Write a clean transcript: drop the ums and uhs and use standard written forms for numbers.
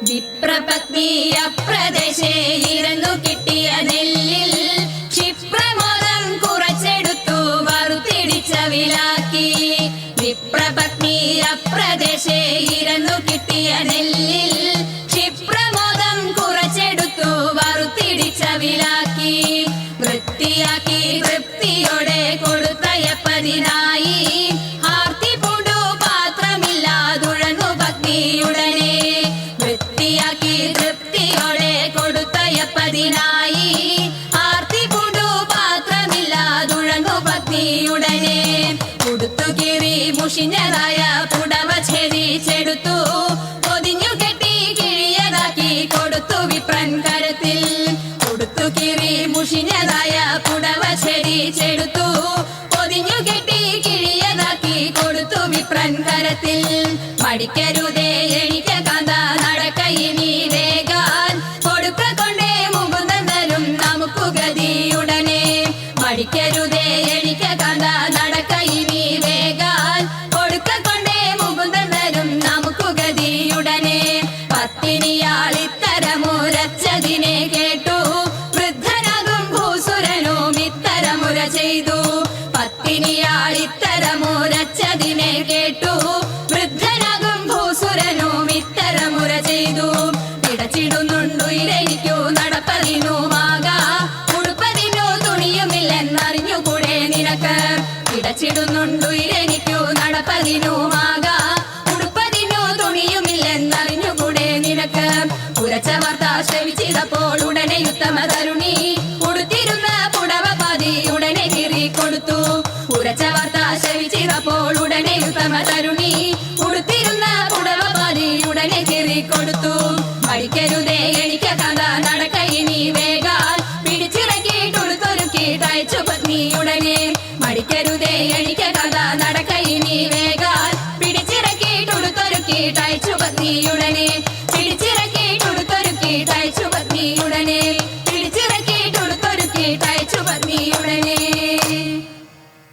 വിപ്രപത്നി അപ്രദേശേ ഇരന്നു കിട്ടിയ നെല്ലിൽ ക്ഷിപ്രമോദം കുറച്ചെടുത്തു വറുത്തിടിച്ച വിലാക്കി. വിപ്രപത്നി അപ്രദേശേ ഇരന്നു കിട്ടിയ നെല്ലിൽ ക്ഷിപ്രമോദം കുറച്ചെടുത്തു വറുത്തിടിച്ച വിലാക്കി. വൃത്തിയാക്കി തൃപ്തിയോടെ കൊടുത്തയപ്പതിനായി ആർത്തി പൂണ്ടു പാത്രമില്ലാതുഴങ്ങു പത്നിയുടനെ. വൃത്തിയാക്കി തൃപ്തിയോടെ കൊടുത്തയപ്പതിനായി ആർത്തി പൂണ്ടു പാത്രമില്ലാതുഴങ്ങു പത്നിയുടനെ. ഉടുത്തു കീറി മുഷിഞ്ഞതായ പുടവ ഛേദിച്ചെടുത്തു പൊതിഞ്ഞു കെട്ടി കിഴിയതാക്കി കൊടുത്തു വിപ്രൻ കരത്തിൽ. ഉടുത്തു കീറി മുഷിഞ്ഞതായ പുടവ ഛേദിച്ചെടുത്തു പൊതിഞ്ഞു കെട്ടി കിഴിയതാക്കി കൊടുത്തു വിപ്രൻ കരത്തിൽ. മടിക്കരുതേ എനിക്ക് കാന്ത നടക്കയിനി വേഗാൻ കൊടുക്ക കൊണ്ടേ മുകുന്ദൻ തരും നമുക്കു ഗതിയുടനെ. മടിക്കരുതേ എനിക്ക് കാന്ത നടക്കയിനി വേഗാൻ കൊടുക്ക കൊണ്ടേ മുകുന്ദൻ തരും നമുക്കു ഗതിയുടനെ. പത്തിനിയാൾ ഇത്തരമുരച്ചതിനെ കേട്ടു വൃദ്ധനാകും ഭൂസുരനും ഇത്തരമുര ചെയ്തു. പത്തിനിയാൾ ഇത്തരമുരച്ചതിനെ കേട്ടു വൃദ്ധനാകും ഭൂസുരനും ഇത്തരമുര ചെയ്തു. പിടച്ചിടുന്നുണ്ടുയിരെനിക്കു നടപ്പതിനുമാകാ ഉടുപ്പതിനു തുണിയുമില്ലെന്നറിഞ്ഞുകൂടെ നിനക്ക്. പിടച്ചിടുന്നുണ്ടുയിരെനിക്കു നടപ്പതിനുമാകാ ഉടുപ്പതിനു തുണിയുമില്ലെന്നറിഞ്ഞുകൂടെ നിനക്ക്. ഉരച്ച വാർത്ത ശ്രവിച്ചിതപ്പോൾ ഉടനെ ഉത്തമ തരുണി ഉടുത്തിരുന്ന പുടവ പാതി ഉടനെ കീറിക്കൊടുത്തു. ഉരച്ച വാർത്ത ശ്രവിച്ചിതപ്പോൾ ഉടനെ ഉത്തമ തരുണി ഉടുത്തിരുന്ന പുടവ പാതി ഉടനെ കീറിക്കൊടുത്തു. മടിക്കരുതേ എനിക്ക് കഥ നടക്കയിനി വേഗാൽ പിടിച്ചിറക്കിയിട്ടുടുത്തൊരുക്കിയിട്ടയച്ചു പത്നിയുടനെ. മടിക്കരുതേ എനിക്ക് കഥ നടക്കയിനി വേഗാൽ പിടിച്ചിറക്കിയിട്ടുടുത്തൊരുക്കിയിട്ടയച്ചു പത്നിയുടനെ.